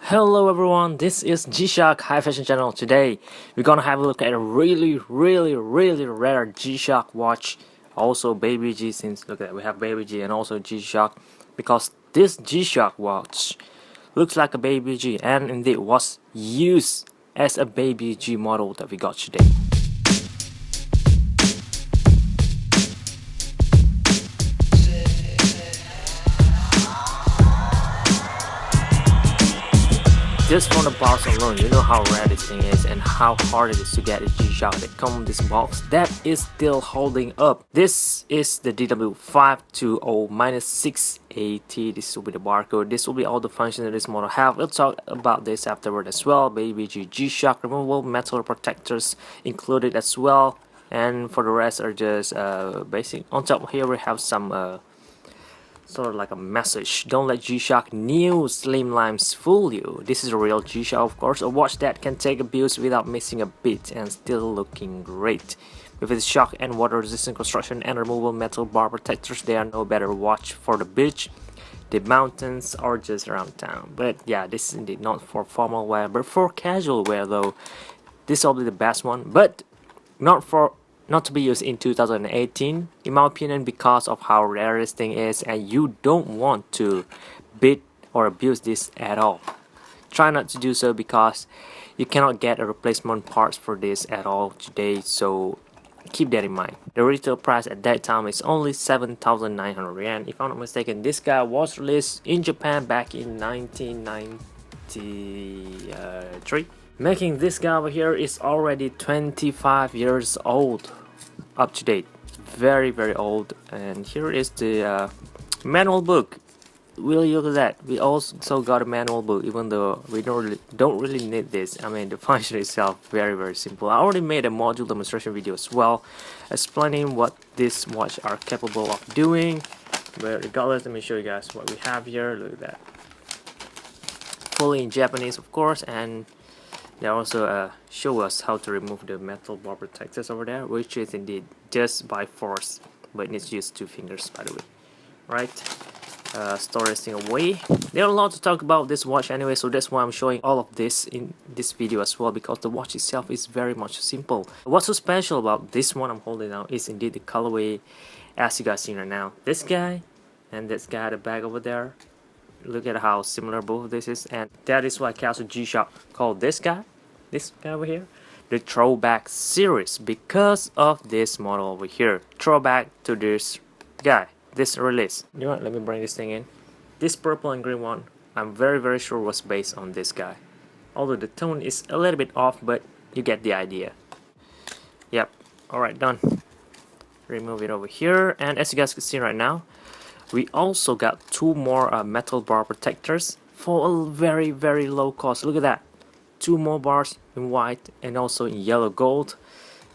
Hello everyone, this is G-Shock High Fashion Channel. Today we're gonna have a look at a really rare G-Shock watch. Also Baby G, since look at that, we have Baby G and also G-Shock, because this G-Shock watch looks like a Baby G and indeed was used as a Baby G model that we got today. Just from the box alone, you know how rare this thing is and how hard it is to get a G-Shock that comes in this box that is still holding up. This is the DW-520-6 AT. This will be the barcode. This will be all the functions that this model have. We'll talk about this afterward as well. Baby G-Shock removable metal protectors included as well. And for the rest are just basic. On top here we have some sort of like a message. Don't let G-Shock new slim limes fool you. This is a real G-Shock, of course, a watch that can take abuse without missing a beat and still looking great. With its shock and water resistant construction and removable metal bar protectors, they are no better watch for the beach, the mountains, or just around town. But yeah, this is indeed not for formal wear, but for casual wear though. This is probably the best one, but not to be used in 2018 in my opinion, because of how rare this thing is and you don't want to beat or abuse this at all. Try not to do so because you cannot get a replacement parts for this at all today, so keep that in mind. The retail price at that time is only 7,900 yen. If I'm not mistaken, this guy was released in Japan back in 1993. Making this guy over here is already 25 years old, up to date, very old. And here is the manual book. Will you look at that? We also got a manual book, even though we don't really need this. I mean, the function itself very simple. I already made a module demonstration video as well, explaining what this watch are capable of doing. But regardless, let me show you guys what we have here. Look at that, fully in Japanese, of course, and they also show us how to remove the metal bar protectors over there, which is indeed just by force, but it needs to use 2 fingers, by the way. Right, store this thing away. There are a lot to talk about this watch anyway, so that's why I'm showing all of this in this video as well, because the watch itself is very much simple. What's so special about this one I'm holding now is indeed the colorway, as you guys see right now. This guy and this guy at the back over there. Look at how similar both of this is, and that is why Casio G-Shock called this guy over here, the throwback series, because of this model over here. Throwback to this guy, this release. You know what, let me bring this thing in. This purple and green one, I'm very sure was based on this guy. Although the tone is a little bit off, but you get the idea. Yep, alright, done. Remove it over here, and as you guys can see right now, we also got 2 more metal bar protectors for a very low cost. Look at that, 2 more bars in white and also in yellow gold.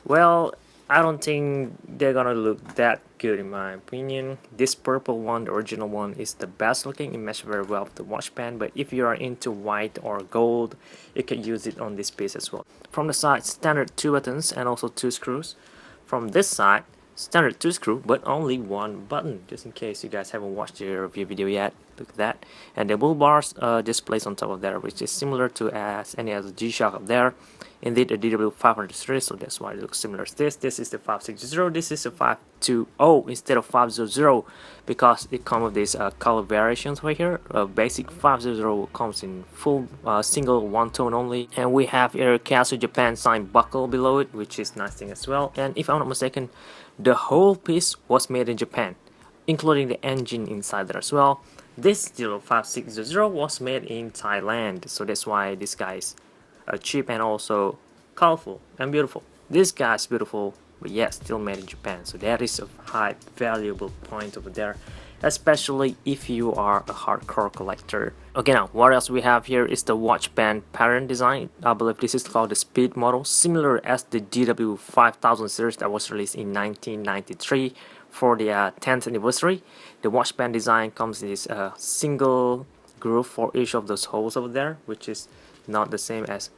Well, I don't think they're gonna look that good in my opinion. This purple one, the original one, is the best looking. It matches very well with the watch band, but if you are into white or gold, you can use it on this piece as well. From the side, standard 2 buttons and also 2 screws. From this side, standard 2 screw, but only 1 button, just in case you guys haven't watched the review video yet. Look at that. And the bull bars just placed on top of there, which is similar to as any other G-Shock up there. Indeed a DW-500 series, so that's why it looks similar to this. This is the 560, this is the 520 instead of 500, because it comes with these color variations right here. Basic 500 comes in full single 1 tone only, and we have here Casio Japan sign buckle below it, which is nice thing as well. And if I'm not mistaken, the whole piece was made in Japan, including the engine inside there as well. This 560 was made in Thailand, so that's why this guy is cheap and also colorful and beautiful. This guy is beautiful, but yet still made in Japan, so that is a high valuable point over there, especially if you are a hardcore collector. Okay, now what else we have here is the watch band pattern design. I believe this is called the speed model, similar as the DW-5000 series that was released in 1993 for the 10th anniversary. The watch band design comes in this single groove for each of those holes over there, which is not the same as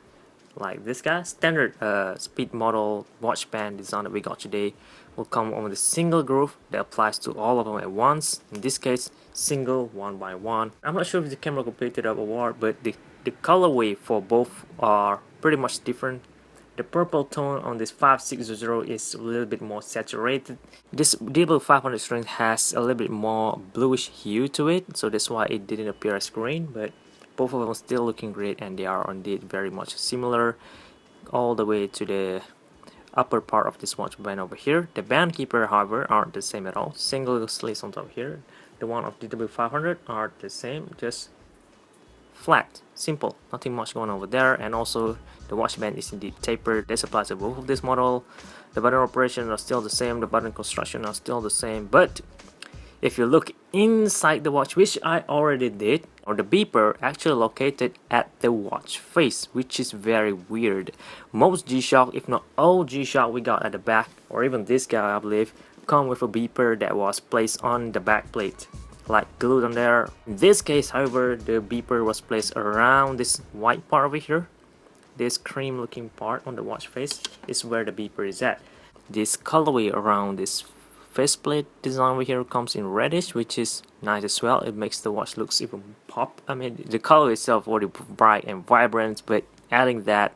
like this guy. Standard speed model watch band design that we got today will come on with a single groove that applies to all of them at once. In this case, single, 1 by 1. I'm not sure if the camera could pick it up or what, but the the colorway for both are pretty much different. The purple tone on this 560 is a little bit more saturated. This DW-500 string has a little bit more bluish hue to it, so that's why it didn't appear as green, but both of them are still looking great, and they are indeed very much similar all the way to the upper part of this watch band over here. The band keeper, however, aren't the same at all. Single slits on top here. The one of DW-500 are the same, just flat, simple, nothing much going on over there. And also the watch band is indeed tapered. This applies to both of this model. The button operations are still the same, the button construction are still the same, but if you look inside the watch, which I already did, or the beeper actually located at the watch face, which is very weird. Most G-Shock, if not all G-Shock we got at the back, or even this guy I believe, come with a beeper that was placed on the back plate, like glued on there. In this case, however, the beeper was placed around this white part over here. This cream looking part on the watch face is where the beeper is at. This colorway around this faceplate design over here comes in reddish, which is nice as well. It makes the watch looks even pop. I mean, the color itself already bright and vibrant, but adding that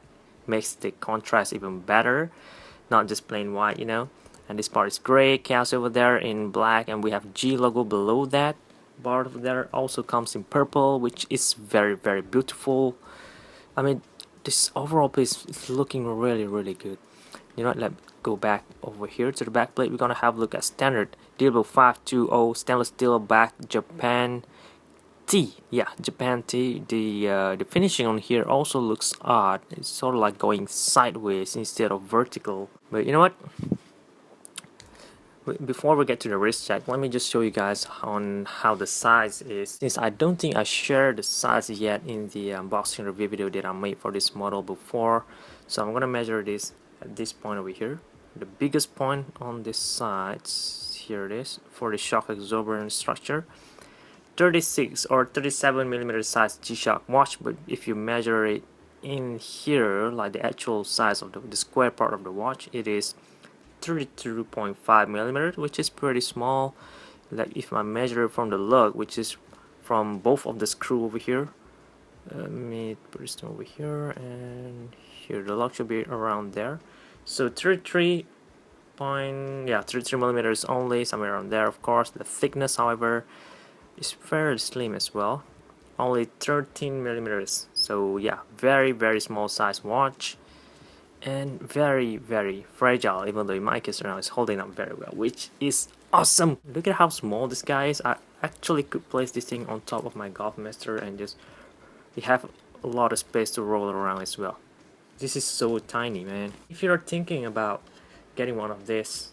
makes the contrast even better, not just plain white, you know. And this part is gray, Casio over there in black, and we have G logo below that. Bar over there also comes in purple, which is very beautiful. I mean, this overall piece is looking really good. You know what, let's go back over here to the back plate. We're gonna have a look at standard DW-520 stainless steel back Japan T. Yeah, Japan T. The finishing on here also looks odd. It's sort of like going sideways instead of vertical. But you know what? Before we get to the wrist check, let me just show you guys on how the size is. Since I don't think I shared the size yet in the unboxing review video that I made for this model before, so I'm gonna measure this at this point over here. The biggest point on this side, here it is, for the shock absorber structure, 36 or 37 millimeter size G-Shock watch. But if you measure it in here, like the actual size of the square part of the watch, it is 32.5 millimeters, which is pretty small. Like if I measure it from the lug, which is from both of the screw over here, let me put this over here and here, the lug should be around there. So 33 millimeters only, somewhere around there. Of course, the thickness, however, is fairly slim as well, only 13 millimeters. So yeah, very small size watch, and very fragile, even though in my case right now it's holding up very well, which is awesome. Look at how small this guy is. I actually could place this thing on top of my Golf Master and just have a lot of space to roll around as well. This is so tiny, man. If you're thinking about getting one of this,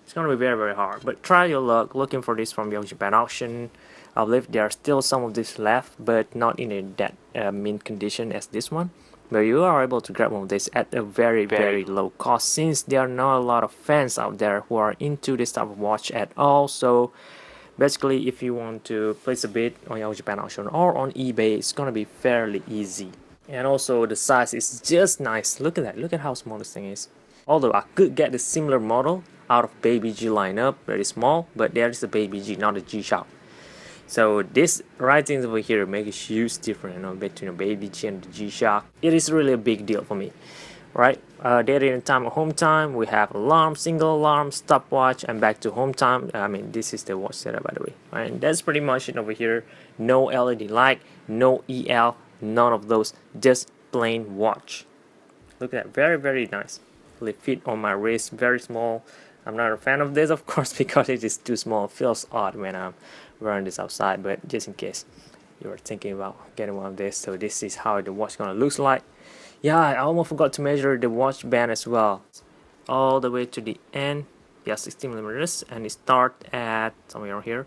it's gonna be very hard, but try your luck looking for this from your Japan auction. I believe there are still some of this left, but not in that mint condition as this one. But you are able to grab one of this at a very low cost, since there are not a lot of fans out there who are into this type of watch at all. So basically, if you want to place a bid on your Japan auction or on eBay, it's gonna be fairly easy. And also the size is just nice. Look at that, look at how small this thing is. Although I could get the similar model out of Baby G lineup, very small, but there is a Baby G, not a G-Shock. So this writing over here make a huge difference, you know, between the Baby G and the G-Shock. It is really a big deal for me, right? Date and time at home time, we have alarm, single alarm, stopwatch, and back to home time. I mean, this is the watch setup, by the way. And that's pretty much it over here. No LED light, no EL, none of those, just plain watch. Look at that, very nice. Really fit on my wrist, very small. I'm not a fan of this, of course, because it is too small. It feels odd when I'm wearing this outside, but just in case you were thinking about getting one of this, so this is how the watch gonna look like. Yeah, I almost forgot to measure the watch band as well, all the way to the end. Yeah, 16 millimeters, and it start at somewhere around here,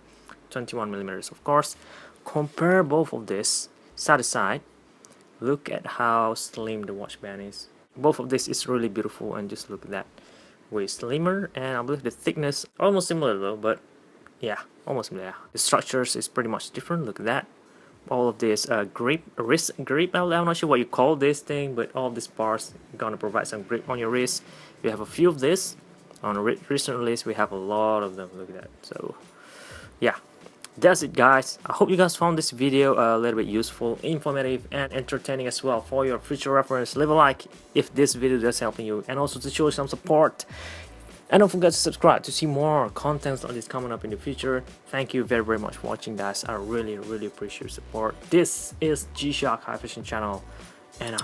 21 millimeters. Of course, compare both of this side to side. Look at how slim the watch band is. Both of this is really beautiful, and just look at that, way slimmer, and I believe the thickness almost similar though, but yeah, almost similar. The structures is pretty much different. Look at that. All of this wrist grip, I'm not sure what you call this thing, but all of these parts are gonna provide some grip on your wrist. We have a few of this on a recent release. We have a lot of them. Look at that. So yeah, That's it, guys. I hope you guys found this video a little bit useful, informative, and entertaining as well. For your future reference, leave a like if this video does helping you, and also to show some support. And don't forget to subscribe to see more contents on this coming up in the future. Thank you very much for watching, guys. I really appreciate your support. This is G-Shock High Fashion channel, and